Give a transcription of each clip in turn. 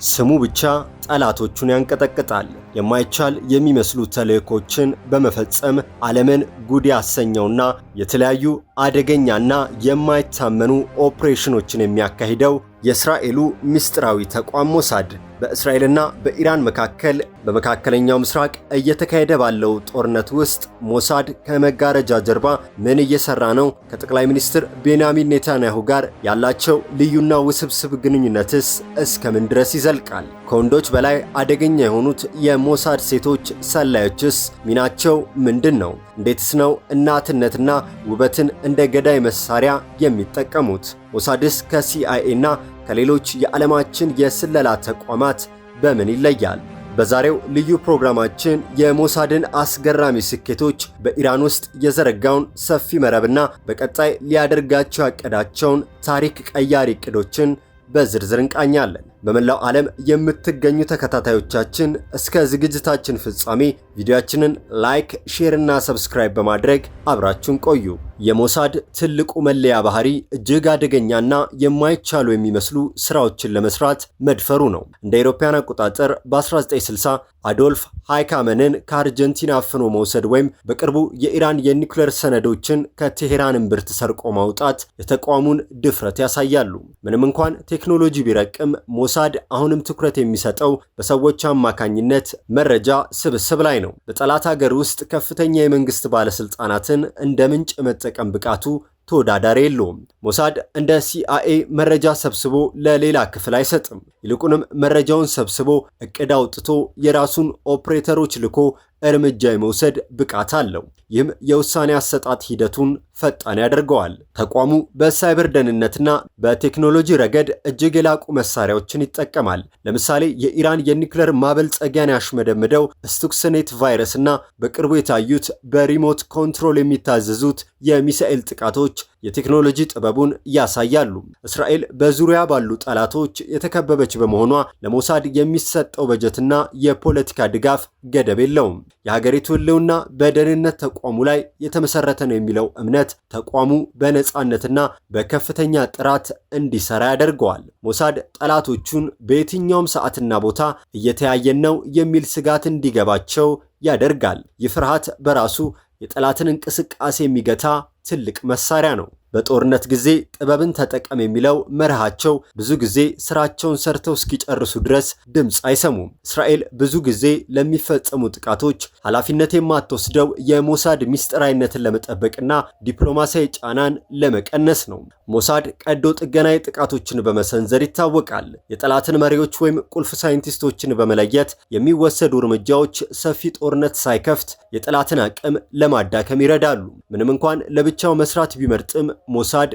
ስሙ ብቻ ጠላቶቹን ያንቀጠቅጣል። የማይቻል የሚመስሉ ተልእኮችን በመፈጸም ዓለምን ጉድ ያሰኘውና የተለያዩ አደገኛና የማይታመኑ ኦፕሬሽኖችን የሚያካሂደው የእስራኤሉ ምስጢራዊ ተቋም ሞሳድ በእስራኤልና በኢራን መካከል በመካከለኛው ምስራቅ እየተካሄደ ባለው ጦርነት ውስጥ ሞሳድ ከመጋረጃ ጀርባ ምን እየሰራ ነው? ከጠቅላይ ሚኒስትር ቤንያሚን ኔታንያሁ ጋር ያላቸው ልዩና ውስብስብ ግንኙነትስ እስከምን ድረስ ይዘልቃል? ከወንዶች በላይ አደገኛ የሆኑት የሞሳድ ሴቶች ሰላዮችስ ሚናቸው ምንድን ነው? እንዴትስ ነው እናትነትና ውበትን እንደ ገዳይ መሳሪያ የሚጠቀሙት? ሞሳድስ ከሲአይኤ እና ከሌሎች የዓለማችን የስለላ ተቋማት በምን ይለያል? በዛሬው ልዩ ፕሮግራማችን የሞሳድን አስገራሚ ስኬቶች፣ በኢራን ውስጥ የዘረጋውን ሰፊ መረብና በቀጣይ ሊያደርጋቸው ያቀዳቸውን ታሪክ ቀያሪ ዕቅዶችን በዝርዝር እንቃኛለን። በመላው ዓለም የምትገኙ ተከታታዮቻችን እስከ ዝግጅታችን ፍጻሜ ቪዲዮአችንን ላይክ፣ ሼር እና ሰብስክራይብ በማድረግ አብራችሁን ቆዩ። የሞሳድ ትልቁ መለያ ባህሪ እጅግ አደገኛና የማይቻሉ የሚመስሉ ስራዎችን ለመስራት መድፈሩ ነው። እንደ አውሮፓውያን አቆጣጠር በ1960 አዶልፍ ሃይካመንን ከአርጀንቲና አፍኖ መውሰድ ወይም በቅርቡ የኢራን የኒውክሌር ሰነዶችን ከቴሄራን እምብርት ሰርቆ ማውጣት የተቋሙን ድፍረት ያሳያሉ። ምንም እንኳን ቴክኖሎጂ ቢረቅም ሞሳድ አሁንም ትኩረት የሚሰጠው በሰዎች አማካኝነት መረጃ ስብስብ ላይ ነው። በጠላት ሀገር ውስጥ ከፍተኛ የመንግስት ባለስልጣናትን እንደ ምንጭ መጠቀም ብቃቱ ተወዳዳሪ የለውም። ሞሳድ እንደ ሲአይኤ መረጃ ሰብስቦ ለሌላ ክፍል አይሰጥም። ይልቁንም መረጃውን ሰብስቦ እቅድ አውጥቶ የራሱን ኦፕሬተሮች ልኮ እርምጃ የመውሰድ ብቃት አለው። ይህም የውሳኔ አሰጣጥ ሂደቱን ፈጣን ያደርገዋል። ተቋሙ በሳይበር ደህንነትና በቴክኖሎጂ ረገድ እጅግ የላቁ መሳሪያዎችን ይጠቀማል። ለምሳሌ የኢራን የኒውክሌር ማበልጸጊያን ያሽመደመደው ስቱክስኔት ቫይረስ እና በቅርቡ የታዩት በሪሞት ኮንትሮል የሚታዘዙት የሚሳኤል ጥቃቶች የቴክኖሎጂ ጥበቡን ያሳያሉ። እስራኤል በዙሪያ ባሉ ጠላቶች የተከበበች በመሆኗ ለሞሳድ የሚሰጠው በጀትና የፖለቲካ ድጋፍ ገደብ የለውም። የሀገሪቱ ሕልውና በደህንነት ተቋሙ ላይ የተመሰረተ ነው የሚለው እምነት ተቋሙ በነጻነትና በከፍተኛ ጥራት እንዲሰራ ያደርገዋል። ሞሳድ ጠላቶቹን በየትኛውም ሰዓትና ቦታ እየተያየን ነው የሚል ስጋት እንዲገባቸው ያደርጋል። ይህ ፍርሃት በራሱ የጠላትን እንቅስቃሴ የሚገታ ትልቅ መሳሪያ ነው። በጦርነት ጊዜ ጥበብን ተጠቀም የሚለው መርሃቸው ብዙ ጊዜ ስራቸውን ሰርተው እስኪጨርሱ ድረስ ድምፅ አይሰሙም። እስራኤል ብዙ ጊዜ ለሚፈጸሙ ጥቃቶች ኃላፊነት የማትወስደው የሞሳድ ሚስጥራዊነትን ለመጠበቅና ዲፕሎማሲያዊ ጫናን ለመቀነስ ነው። ሞሳድ ቀዶ ጥገናዊ ጥቃቶችን በመሰንዘር ይታወቃል። የጠላትን መሪዎች ወይም ቁልፍ ሳይንቲስቶችን በመለየት የሚወሰዱ እርምጃዎች ሰፊ ጦርነት ሳይከፍት የጠላትን አቅም ለማዳከም ይረዳሉ። ምንም እንኳን ለብቻው መስራት ቢመርጥም ሞሳድ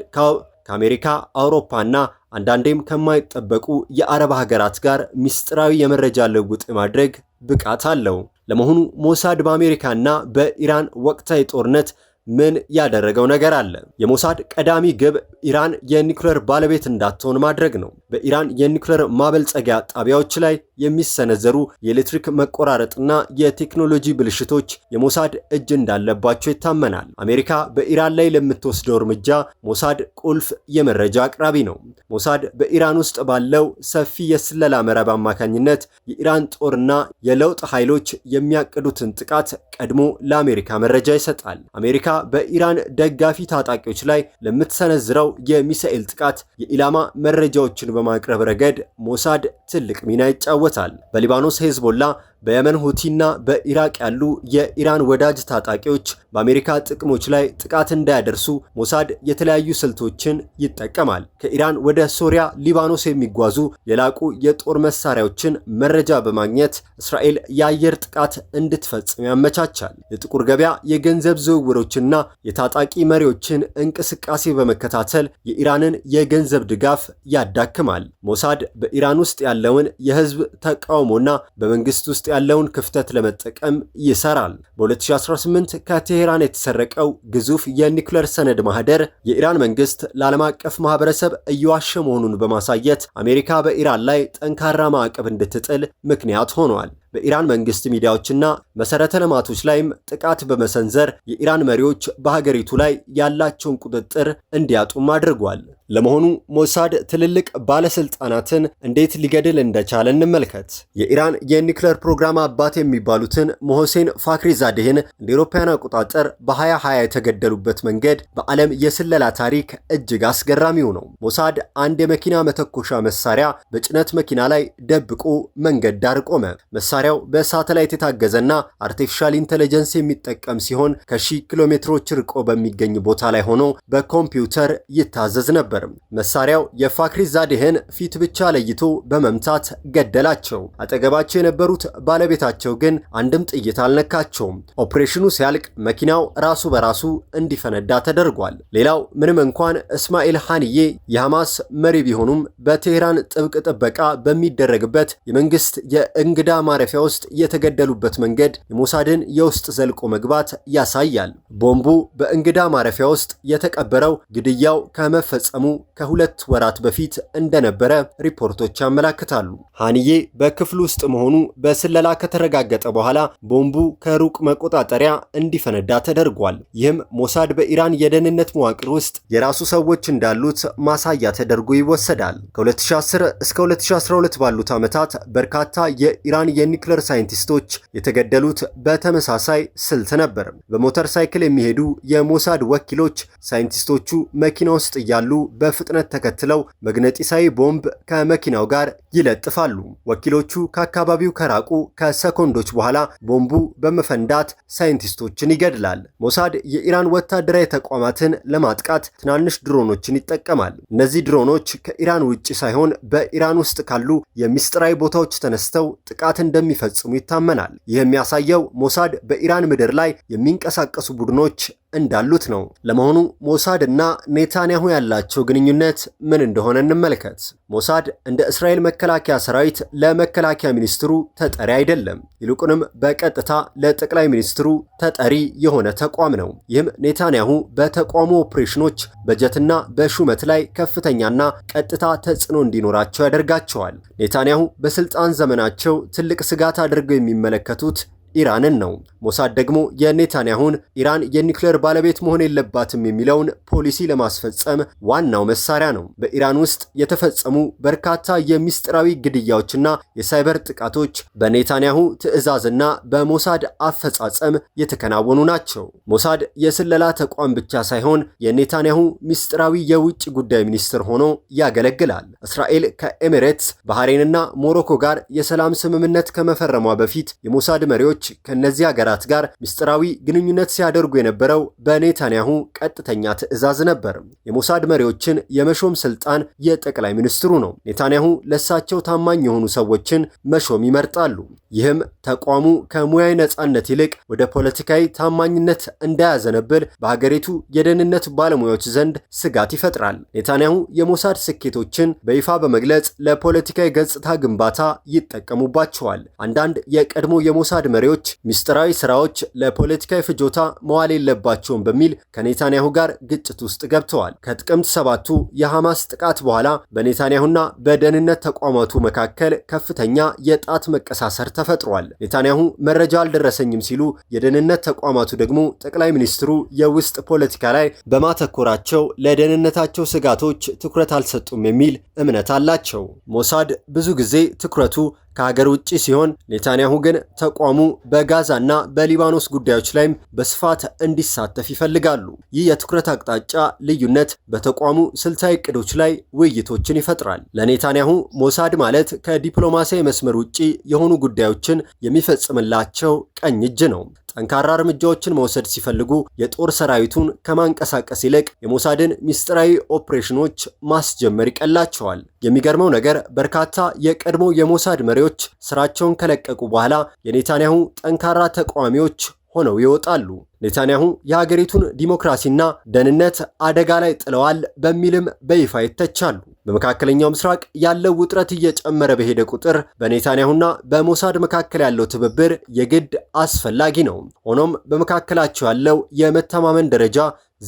ከአሜሪካ፣ አውሮፓና አንዳንዴም ከማይጠበቁ የአረብ ሀገራት ጋር ሚስጥራዊ የመረጃ ልውውጥ ማድረግ ብቃት አለው። ለመሆኑ ሞሳድ በአሜሪካና በኢራን ወቅታዊ ጦርነት ምን ያደረገው ነገር አለ? የሞሳድ ቀዳሚ ግብ ኢራን የኒውክሌር ባለቤት እንዳትሆን ማድረግ ነው። በኢራን የኒውክሌር ማበልጸጊያ ጣቢያዎች ላይ የሚሰነዘሩ የኤሌክትሪክ መቆራረጥና የቴክኖሎጂ ብልሽቶች የሞሳድ እጅ እንዳለባቸው ይታመናል። አሜሪካ በኢራን ላይ ለምትወስደው እርምጃ ሞሳድ ቁልፍ የመረጃ አቅራቢ ነው። ሞሳድ በኢራን ውስጥ ባለው ሰፊ የስለላ መረብ አማካኝነት የኢራን ጦርና የለውጥ ኃይሎች የሚያቅዱትን ጥቃት ቀድሞ ለአሜሪካ መረጃ ይሰጣል። አሜሪካ በኢራን ደጋፊ ታጣቂዎች ላይ ለምትሰነዝረው የሚሳኤል ጥቃት የኢላማ መረጃዎችን በማቅረብ ረገድ ሞሳድ ትልቅ ሚና ይጫወታል። በሊባኖስ ሄዝቦላ፣ በየመን ሁቲና በኢራቅ ያሉ የኢራን ወዳጅ ታጣቂዎች በአሜሪካ ጥቅሞች ላይ ጥቃት እንዳያደርሱ ሞሳድ የተለያዩ ስልቶችን ይጠቀማል። ከኢራን ወደ ሶሪያ፣ ሊባኖስ የሚጓዙ የላቁ የጦር መሳሪያዎችን መረጃ በማግኘት እስራኤል የአየር ጥቃት እንድትፈጽም ያመቻቻል። የጥቁር ገበያ የገንዘብ ዝውውሮችና የታጣቂ መሪዎችን እንቅስቃሴ በመከታተል የኢራንን የገንዘብ ድጋፍ ያዳክማል። ሞሳድ በኢራን ውስጥ ያለውን የህዝብ ተቃውሞና በመንግስት ውስጥ ያለውን ክፍተት ለመጠቀም ይሰራል። በ2018 ከቴሄራን የተሰረቀው ግዙፍ የኒውክሌር ሰነድ ማህደር የኢራን መንግስት ለዓለም አቀፍ ማህበረሰብ እየዋሸ መሆኑን በማሳየት አሜሪካ በኢራን ላይ ጠንካራ ማዕቀብ እንድትጥል ምክንያት ሆኗል። በኢራን መንግስት ሚዲያዎችና መሰረተ ልማቶች ላይም ጥቃት በመሰንዘር የኢራን መሪዎች በሀገሪቱ ላይ ያላቸውን ቁጥጥር እንዲያጡም አድርጓል። ለመሆኑ ሞሳድ ትልልቅ ባለስልጣናትን እንዴት ሊገድል እንደቻለ እንመልከት። የኢራን የኒውክሌር ፕሮግራም አባት የሚባሉትን ሞሆሴን ፋክሪዛዴህን እንደ አውሮፓውያን አቆጣጠር በ2020 የተገደሉበት መንገድ በዓለም የስለላ ታሪክ እጅግ አስገራሚው ነው። ሞሳድ አንድ የመኪና መተኮሻ መሳሪያ በጭነት መኪና ላይ ደብቆ መንገድ ዳር ቆመ። መሳሪያው በሳተላይት የታገዘና አርቲፊሻል ኢንተለጀንስ የሚጠቀም ሲሆን ከ1000 ኪሎ ሜትሮች ርቆ በሚገኝ ቦታ ላይ ሆኖ በኮምፒውተር ይታዘዝ ነበር። መሳሪያው የፋክሪዛዴህን ፊት ብቻ ለይቶ በመምታት ገደላቸው። አጠገባቸው የነበሩት ባለቤታቸው ግን አንድም ጥይት አልነካቸውም። ኦፕሬሽኑ ሲያልቅ መኪናው ራሱ በራሱ እንዲፈነዳ ተደርጓል። ሌላው ምንም እንኳን እስማኤል ሐንዬ የሐማስ መሪ ቢሆኑም በቴህራን ጥብቅ ጥበቃ በሚደረግበት የመንግስት የእንግዳ ማረፊያ ውስጥ የተገደሉበት መንገድ የሞሳድን የውስጥ ዘልቆ መግባት ያሳያል። ቦምቡ በእንግዳ ማረፊያ ውስጥ የተቀበረው ግድያው ከመፈጸሙ ከ2 ወራት በፊት እንደነበረ ሪፖርቶች ያመላክታሉ። ሐንዬ በክፍል ውስጥ መሆኑ በስለላ ከተረጋገጠ በኋላ ቦምቡ ከሩቅ መቆጣጠሪያ እንዲፈነዳ ተደርጓል። ይህም ሞሳድ በኢራን የደህንነት መዋቅር ውስጥ የራሱ ሰዎች እንዳሉት ማሳያ ተደርጎ ይወሰዳል። ከ2010 እስከ 2012 ባሉት ዓመታት በርካታ የኢራን የኒውክሌር ሳይንቲስቶች የተገደሉት በተመሳሳይ ስልት ነበር። በሞተር ሳይክል የሚሄዱ የሞሳድ ወኪሎች ሳይንቲስቶቹ መኪና ውስጥ እያሉ በፍጥነት ተከትለው መግነጢሳዊ ቦምብ ከመኪናው ጋር ይለጥፋሉ። ወኪሎቹ ከአካባቢው ከራቁ ከሰኮንዶች በኋላ ቦምቡ በመፈንዳት ሳይንቲስቶችን ይገድላል። ሞሳድ የኢራን ወታደራዊ ተቋማትን ለማጥቃት ትናንሽ ድሮኖችን ይጠቀማል። እነዚህ ድሮኖች ከኢራን ውጭ ሳይሆን በኢራን ውስጥ ካሉ የሚስጥራዊ ቦታዎች ተነስተው ጥቃት እንደሚፈጽሙ ይታመናል። ይህ የሚያሳየው ሞሳድ በኢራን ምድር ላይ የሚንቀሳቀሱ ቡድኖች እንዳሉት ነው። ለመሆኑ ሞሳድ እና ኔታንያሁ ያላቸው ግንኙነት ምን እንደሆነ እንመልከት። ሞሳድ እንደ እስራኤል መከላከያ ሰራዊት ለመከላከያ ሚኒስትሩ ተጠሪ አይደለም። ይልቁንም በቀጥታ ለጠቅላይ ሚኒስትሩ ተጠሪ የሆነ ተቋም ነው። ይህም ኔታንያሁ በተቋሙ ኦፕሬሽኖች በጀትና በሹመት ላይ ከፍተኛና ቀጥታ ተጽዕኖ እንዲኖራቸው ያደርጋቸዋል። ኔታንያሁ በስልጣን ዘመናቸው ትልቅ ስጋት አድርገው የሚመለከቱት ኢራንን ነው። ሞሳድ ደግሞ የኔታንያሁን ኢራን የኒውክሌር ባለቤት መሆን የለባትም የሚለውን ፖሊሲ ለማስፈጸም ዋናው መሳሪያ ነው። በኢራን ውስጥ የተፈጸሙ በርካታ የሚስጥራዊ ግድያዎችና የሳይበር ጥቃቶች በኔታንያሁ ትዕዛዝና በሞሳድ አፈጻጸም የተከናወኑ ናቸው። ሞሳድ የስለላ ተቋም ብቻ ሳይሆን የኔታንያሁ ሚስጥራዊ የውጭ ጉዳይ ሚኒስትር ሆኖ ያገለግላል። እስራኤል ከኤሚሬትስ፣ ባህሬንና ሞሮኮ ጋር የሰላም ስምምነት ከመፈረሟ በፊት የሞሳድ መሪዎች ከነዚህ ሀገራት ጋር ምስጢራዊ ግንኙነት ሲያደርጉ የነበረው በኔታንያሁ ቀጥተኛ ትዕዛዝ ነበር። የሞሳድ መሪዎችን የመሾም ስልጣን የጠቅላይ ሚኒስትሩ ነው። ኔታንያሁ ለሳቸው ታማኝ የሆኑ ሰዎችን መሾም ይመርጣሉ። ይህም ተቋሙ ከሙያዊ ነጻነት ይልቅ ወደ ፖለቲካዊ ታማኝነት እንዳያዘነብል በሀገሪቱ የደህንነት ባለሙያዎች ዘንድ ስጋት ይፈጥራል። ኔታንያሁ የሞሳድ ስኬቶችን በይፋ በመግለጽ ለፖለቲካዊ ገጽታ ግንባታ ይጠቀሙባቸዋል። አንዳንድ የቀድሞ የሞሳድ መሪዎች ሚስጥራዊ ስራዎች ለፖለቲካዊ ፍጆታ መዋል የለባቸውም በሚል ከኔታንያሁ ጋር ግጭት ውስጥ ገብተዋል። ከጥቅምት 7ቱ የሐማስ ጥቃት በኋላ በኔታንያሁና በደህንነት ተቋማቱ መካከል ከፍተኛ የጣት መቀሳሰር ተፈጥሯል። ኔታንያሁ መረጃ አልደረሰኝም ሲሉ፣ የደህንነት ተቋማቱ ደግሞ ጠቅላይ ሚኒስትሩ የውስጥ ፖለቲካ ላይ በማተኮራቸው ለደህንነታቸው ስጋቶች ትኩረት አልሰጡም የሚል እምነት አላቸው። ሞሳድ ብዙ ጊዜ ትኩረቱ ከሀገር ውጪ ሲሆን ኔታንያሁ ግን ተቋሙ በጋዛና በሊባኖስ ጉዳዮች ላይም በስፋት እንዲሳተፍ ይፈልጋሉ። ይህ የትኩረት አቅጣጫ ልዩነት በተቋሙ ስልታዊ እቅዶች ላይ ውይይቶችን ይፈጥራል። ለኔታንያሁ ሞሳድ ማለት ከዲፕሎማሲያዊ መስመር ውጪ የሆኑ ጉዳዮችን የሚፈጽምላቸው ቀኝ እጅ ነው። ጠንካራ እርምጃዎችን መውሰድ ሲፈልጉ የጦር ሰራዊቱን ከማንቀሳቀስ ይልቅ የሞሳድን ሚስጥራዊ ኦፕሬሽኖች ማስጀመር ይቀላቸዋል። የሚገርመው ነገር በርካታ የቀድሞ የሞሳድ መሪዎች ስራቸውን ከለቀቁ በኋላ የኔታንያሁ ጠንካራ ተቃዋሚዎች ሆነው ይወጣሉ። ኔታንያሁ የሀገሪቱን ዲሞክራሲና ደህንነት አደጋ ላይ ጥለዋል በሚልም በይፋ ይተቻሉ። በመካከለኛው ምስራቅ ያለው ውጥረት እየጨመረ በሄደ ቁጥር በኔታንያሁና በሞሳድ መካከል ያለው ትብብር የግድ አስፈላጊ ነው። ሆኖም በመካከላቸው ያለው የመተማመን ደረጃ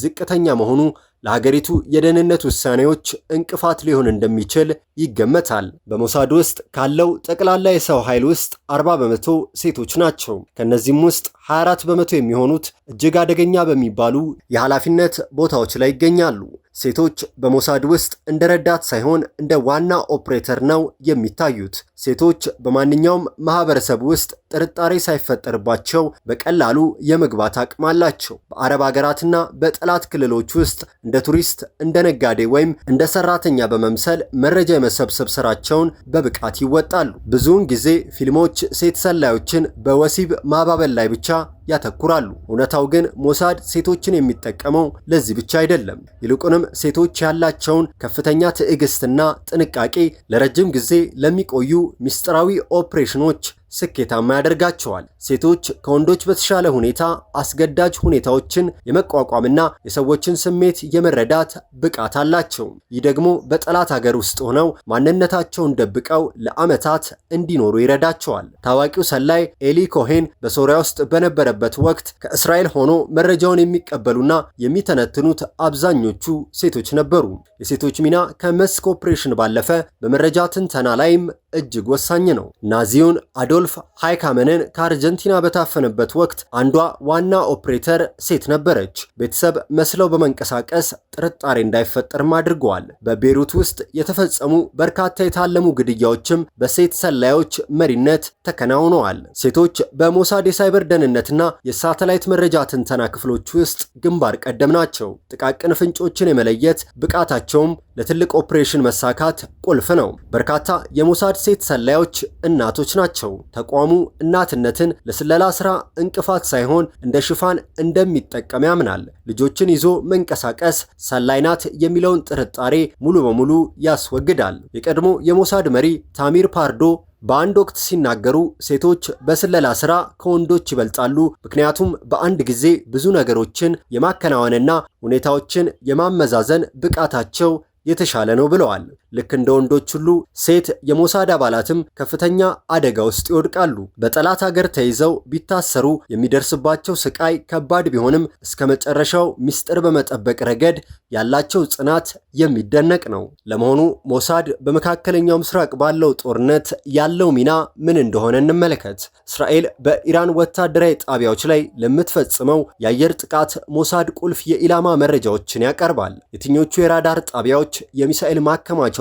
ዝቅተኛ መሆኑ ለሀገሪቱ የደህንነት ውሳኔዎች እንቅፋት ሊሆን እንደሚችል ይገመታል። በሞሳድ ውስጥ ካለው ጠቅላላ የሰው ኃይል ውስጥ 40 በመቶ ሴቶች ናቸው። ከነዚህም ውስጥ 24 በመቶ የሚሆኑት እጅግ አደገኛ በሚባሉ የኃላፊነት ቦታዎች ላይ ይገኛሉ። ሴቶች በሞሳድ ውስጥ እንደ ረዳት ሳይሆን እንደ ዋና ኦፕሬተር ነው የሚታዩት። ሴቶች በማንኛውም ማህበረሰብ ውስጥ ጥርጣሬ ሳይፈጠርባቸው በቀላሉ የመግባት አቅም አላቸው። በአረብ ሀገራትና በጠላት ክልሎች ውስጥ እንደ ቱሪስት፣ እንደ ነጋዴ ወይም እንደ ሰራተኛ በመምሰል መረጃ የመሰብሰብ ስራቸውን በብቃት ይወጣሉ። ብዙውን ጊዜ ፊልሞች ሴት ሰላዮችን በወሲብ ማባበል ላይ ብቻ ያተኩራሉ። እውነታው ግን ሞሳድ ሴቶችን የሚጠቀመው ለዚህ ብቻ አይደለም። ይልቁንም ሴቶች ያላቸውን ከፍተኛ ትዕግስትና ጥንቃቄ ለረጅም ጊዜ ለሚቆዩ ሚስጥራዊ ኦፕሬሽኖች ስኬታማ ያደርጋቸዋል። ሴቶች ከወንዶች በተሻለ ሁኔታ አስገዳጅ ሁኔታዎችን የመቋቋምና የሰዎችን ስሜት የመረዳት ብቃት አላቸው። ይህ ደግሞ በጠላት ሀገር ውስጥ ሆነው ማንነታቸውን ደብቀው ለዓመታት እንዲኖሩ ይረዳቸዋል። ታዋቂው ሰላይ ኤሊ ኮሄን በሶሪያ ውስጥ በነበረበት ወቅት ከእስራኤል ሆኖ መረጃውን የሚቀበሉና የሚተነትኑት አብዛኞቹ ሴቶች ነበሩ። የሴቶች ሚና ከመስክ ኦፕሬሽን ባለፈ በመረጃ ትንተና ላይም እጅግ ወሳኝ ነው። ናዚውን አዶልፍ ሃይካመንን ከአርጀንቲና በታፈነበት ወቅት አንዷ ዋና ኦፕሬተር ሴት ነበረች። ቤተሰብ መስለው በመንቀሳቀስ ጥርጣሬ እንዳይፈጠርም አድርገዋል። በቤይሩት ውስጥ የተፈጸሙ በርካታ የታለሙ ግድያዎችም በሴት ሰላዮች መሪነት ተከናውነዋል። ሴቶች በሞሳድ የሳይበር ደህንነትና የሳተላይት መረጃ ትንተና ክፍሎች ውስጥ ግንባር ቀደም ናቸው። ጥቃቅን ፍንጮችን የመለየት ብቃታቸውም ለትልቅ ኦፕሬሽን መሳካት ቁልፍ ነው። በርካታ የሞሳድ ሴት ሰላዮች እናቶች ናቸው። ተቋሙ እናትነትን ለስለላ ስራ እንቅፋት ሳይሆን እንደ ሽፋን እንደሚጠቀም ያምናል። ልጆችን ይዞ መንቀሳቀስ ሰላይ ናት የሚለውን ጥርጣሬ ሙሉ በሙሉ ያስወግዳል። የቀድሞ የሞሳድ መሪ ታሚር ፓርዶ በአንድ ወቅት ሲናገሩ ሴቶች በስለላ ስራ ከወንዶች ይበልጣሉ፣ ምክንያቱም በአንድ ጊዜ ብዙ ነገሮችን የማከናወንና ሁኔታዎችን የማመዛዘን ብቃታቸው የተሻለ ነው ብለዋል። ልክ እንደ ወንዶች ሁሉ ሴት የሞሳድ አባላትም ከፍተኛ አደጋ ውስጥ ይወድቃሉ። በጠላት ሀገር ተይዘው ቢታሰሩ የሚደርስባቸው ስቃይ ከባድ ቢሆንም እስከ መጨረሻው ሚስጥር በመጠበቅ ረገድ ያላቸው ጽናት የሚደነቅ ነው። ለመሆኑ ሞሳድ በመካከለኛው ምስራቅ ባለው ጦርነት ያለው ሚና ምን እንደሆነ እንመለከት። እስራኤል በኢራን ወታደራዊ ጣቢያዎች ላይ ለምትፈጽመው የአየር ጥቃት ሞሳድ ቁልፍ የኢላማ መረጃዎችን ያቀርባል። የትኞቹ የራዳር ጣቢያዎች፣ የሚሳኤል ማከማቻዎችና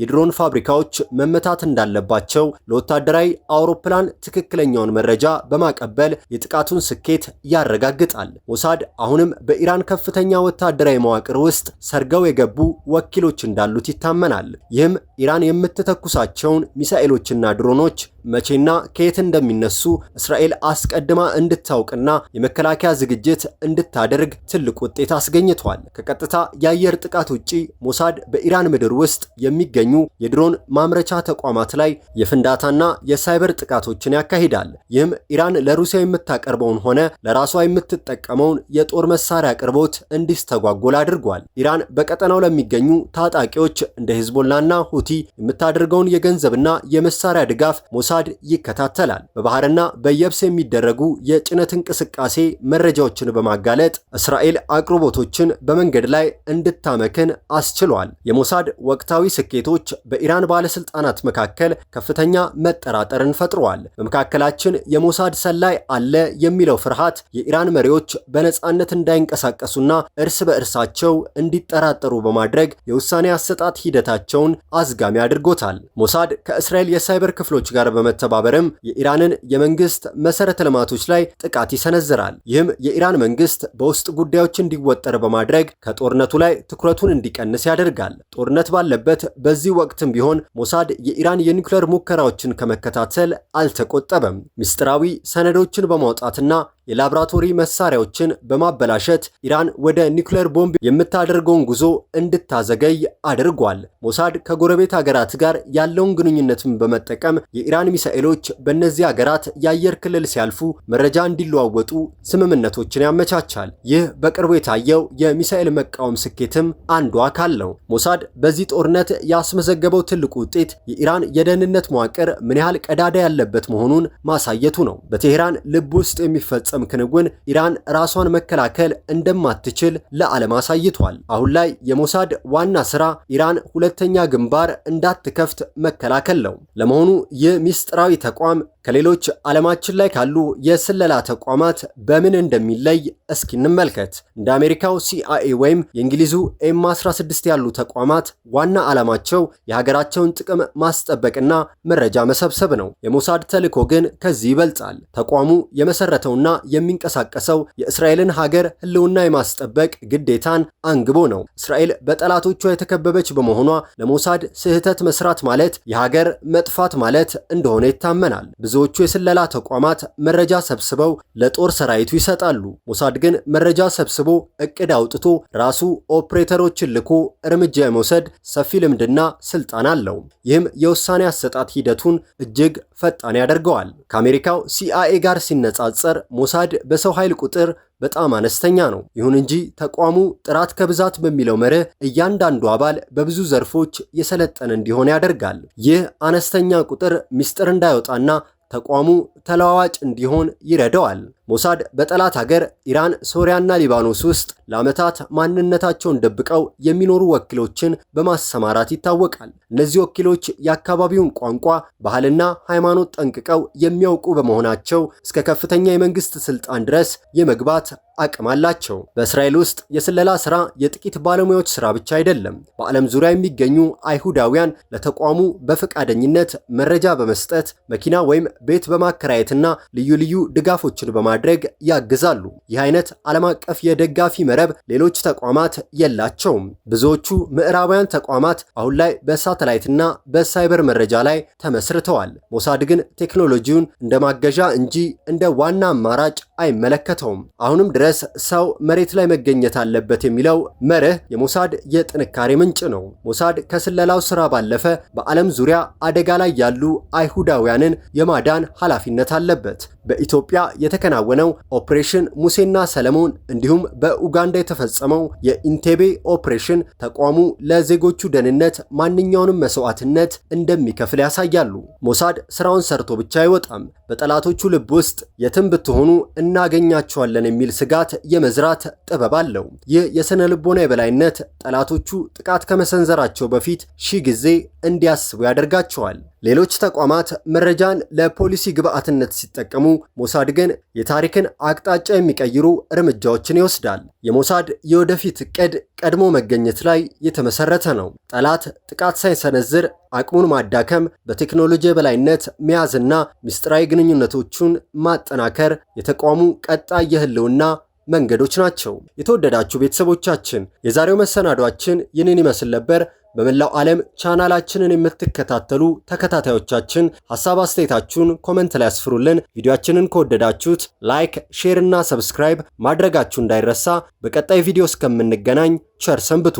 የድሮን ፋብሪካዎች መመታት እንዳለባቸው ለወታደራዊ አውሮፕላን ትክክለኛውን መረጃ በማቀበል የጥቃቱን ስኬት ያረጋግጣል። ሞሳድ አሁንም በኢራን ከፍተኛ ወታደራዊ መዋቅር ውስጥ ሰርገው የገቡ ወኪሎች እንዳሉት ይታመናል። ይህም ኢራን የምትተኩሳቸውን ሚሳኤሎችና ድሮኖች መቼና ከየት እንደሚነሱ እስራኤል አስቀድማ እንድታውቅና የመከላከያ ዝግጅት እንድታደርግ ትልቅ ውጤት አስገኝቷል። ከቀጥታ የአየር ጥቃት ውጪ ሞሳድ በኢራን ምድር ውስጥ የሚገኙ የድሮን ማምረቻ ተቋማት ላይ የፍንዳታና የሳይበር ጥቃቶችን ያካሂዳል። ይህም ኢራን ለሩሲያ የምታቀርበውን ሆነ ለራሷ የምትጠቀመውን የጦር መሳሪያ አቅርቦት እንዲስተጓጎል አድርጓል። ኢራን በቀጠናው ለሚገኙ ታጣቂዎች እንደ ሂዝቦላና ሁቲ የምታደርገውን የገንዘብና የመሳሪያ ድጋፍ ሞሳድ ይከታተላል። በባህርና በየብስ የሚደረጉ የጭነት እንቅስቃሴ መረጃዎችን በማጋለጥ እስራኤል አቅርቦቶችን በመንገድ ላይ እንድታመክን አስችሏል። የሞሳድ ወቅታዊ ስኬቶች በኢራን ባለስልጣናት መካከል ከፍተኛ መጠራጠርን ፈጥረዋል። በመካከላችን የሞሳድ ሰላይ አለ የሚለው ፍርሃት የኢራን መሪዎች በነጻነት እንዳይንቀሳቀሱና እርስ በእርሳቸው እንዲጠራጠሩ በማድረግ የውሳኔ አሰጣጥ ሂደታቸውን አዝጋሚ አድርጎታል። ሞሳድ ከእስራኤል የሳይበር ክፍሎች ጋር በመተባበርም የኢራንን የመንግስት መሰረተ ልማቶች ላይ ጥቃት ይሰነዝራል። ይህም የኢራን መንግስት በውስጥ ጉዳዮች እንዲወጠር በማድረግ ከጦርነቱ ላይ ትኩረቱን እንዲቀንስ ያደርጋል። ጦርነት ባለበት በዚህ ወቅትም ቢሆን ሞሳድ የኢራን የኒውክሌር ሙከራዎችን ከመከታተል አልተቆጠበም። ምስጢራዊ ሰነዶችን በማውጣትና የላብራቶሪ መሳሪያዎችን በማበላሸት ኢራን ወደ ኒውክሌር ቦምብ የምታደርገውን ጉዞ እንድታዘገይ አድርጓል። ሞሳድ ከጎረቤት ሀገራት ጋር ያለውን ግንኙነትን በመጠቀም የኢራን ሚሳኤሎች በእነዚህ ሀገራት የአየር ክልል ሲያልፉ መረጃ እንዲለዋወጡ ስምምነቶችን ያመቻቻል። ይህ በቅርቡ የታየው የሚሳኤል መቃወም ስኬትም አንዱ አካል ነው። ሞሳድ በዚህ ጦርነት ያስመዘገበው ትልቁ ውጤት የኢራን የደህንነት መዋቅር ምን ያህል ቀዳዳ ያለበት መሆኑን ማሳየቱ ነው። በቴህራን ልብ ውስጥ የሚፈጸም ክንውን ኢራን ራሷን መከላከል እንደማትችል ለዓለም አሳይቷል። አሁን ላይ የሞሳድ ዋና ስራ ኢራን ሁለተኛ ግንባር እንዳትከፍት መከላከል ነው። ለመሆኑ ይህ ሚስጥራዊ ተቋም ከሌሎች ዓለማችን ላይ ካሉ የስለላ ተቋማት በምን እንደሚለይ እስኪ እንመልከት። እንደ አሜሪካው CIA ወይም የእንግሊዙ M16 ያሉ ተቋማት ዋና ዓላማቸው የሀገራቸውን ጥቅም ማስጠበቅና መረጃ መሰብሰብ ነው። የሞሳድ ተልዕኮ ግን ከዚህ ይበልጣል። ተቋሙ የመሰረተውና የሚንቀሳቀሰው የእስራኤልን ሀገር ሕልውና የማስጠበቅ ግዴታን አንግቦ ነው። እስራኤል በጠላቶቿ የተከበበች በመሆኗ ለሞሳድ ስህተት መስራት ማለት የሀገር መጥፋት ማለት እንደሆነ ይታመናል። ብዙዎቹ የስለላ ተቋማት መረጃ ሰብስበው ለጦር ሰራዊቱ ይሰጣሉ። ሞሳድ ግን መረጃ ሰብስቦ እቅድ አውጥቶ ራሱ ኦፕሬተሮችን ልኮ እርምጃ የመውሰድ ሰፊ ልምድና ስልጣን አለው። ይህም የውሳኔ አሰጣጥ ሂደቱን እጅግ ፈጣን ያደርገዋል። ከአሜሪካው CIA ጋር ሲነጻጸር ሞሳድ በሰው ኃይል ቁጥር በጣም አነስተኛ ነው። ይሁን እንጂ ተቋሙ ጥራት ከብዛት በሚለው መርህ እያንዳንዱ አባል በብዙ ዘርፎች የሰለጠነ እንዲሆን ያደርጋል። ይህ አነስተኛ ቁጥር ምስጢር እንዳይወጣና ተቋሙ ተለዋዋጭ እንዲሆን ይረዳዋል። ሞሳድ በጠላት ሀገር ኢራን፣ ሶሪያና ሊባኖስ ውስጥ ለዓመታት ማንነታቸውን ደብቀው የሚኖሩ ወኪሎችን በማሰማራት ይታወቃል። እነዚህ ወኪሎች የአካባቢውን ቋንቋ፣ ባህልና ሃይማኖት ጠንቅቀው የሚያውቁ በመሆናቸው እስከ ከፍተኛ የመንግስት ስልጣን ድረስ የመግባት አቅም አላቸው። በእስራኤል ውስጥ የስለላ ስራ የጥቂት ባለሙያዎች ስራ ብቻ አይደለም። በዓለም ዙሪያ የሚገኙ አይሁዳውያን ለተቋሙ በፈቃደኝነት መረጃ በመስጠት መኪና ወይም ቤት በማከራየትና ልዩ ልዩ ድጋፎችን በማድረግ ያግዛሉ። ይህ አይነት ዓለም አቀፍ የደጋፊ መረብ ሌሎች ተቋማት የላቸውም። ብዙዎቹ ምዕራባውያን ተቋማት አሁን ላይ በሳተላይትና በሳይበር መረጃ ላይ ተመስርተዋል። ሞሳድ ግን ቴክኖሎጂውን እንደ ማገዣ እንጂ እንደ ዋና አማራጭ አይመለከተውም። አሁንም ድረስ ሰው መሬት ላይ መገኘት አለበት የሚለው መርህ የሞሳድ የጥንካሬ ምንጭ ነው። ሞሳድ ከስለላው ስራ ባለፈ በዓለም ዙሪያ አደጋ ላይ ያሉ አይሁዳውያንን የማዳን ኃላፊነት አለበት። በኢትዮጵያ የተከናወነው ኦፕሬሽን ሙሴና ሰለሞን እንዲሁም በኡጋንዳ የተፈጸመው የኢንቴቤ ኦፕሬሽን ተቋሙ ለዜጎቹ ደህንነት ማንኛውንም መስዋዕትነት እንደሚከፍል ያሳያሉ። ሞሳድ ስራውን ሰርቶ ብቻ አይወጣም። በጠላቶቹ ልብ ውስጥ የትም ብትሆኑ እናገኛቸዋለን የሚል ስጋት የመዝራት ጥበብ አለው። ይህ የስነ ልቦና የበላይነት ጠላቶቹ ጥቃት ከመሰንዘራቸው በፊት ሺህ ጊዜ እንዲያስቡ ያደርጋቸዋል። ሌሎች ተቋማት መረጃን ለፖሊሲ ግብዓትነት ሲጠቀሙ፣ ሞሳድ ግን የታሪክን አቅጣጫ የሚቀይሩ እርምጃዎችን ይወስዳል። የሞሳድ የወደፊት ዕቅድ ቀድሞ መገኘት ላይ የተመሰረተ ነው። ጠላት ጥቃት ሳይሰነዝር አቅሙን ማዳከም፣ በቴክኖሎጂ የበላይነት መያዝና ምስጢራዊ ግንኙነቶቹን ማጠናከር የተቋሙ ቀጣይ የህልውና መንገዶች ናቸው። የተወደዳችሁ ቤተሰቦቻችን የዛሬው መሰናዷችን ይህንን ይመስል ነበር። በመላው ዓለም ቻናላችንን የምትከታተሉ ተከታታዮቻችን ሐሳብ አስተያየታችሁን ኮሜንት ላይ አስፍሩልን። ቪዲዮአችንን ከወደዳችሁት ላይክ፣ ሼር እና ሰብስክራይብ ማድረጋችሁ እንዳይረሳ። በቀጣይ ቪዲዮ እስከምንገናኝ ቸር ሰንብቱ።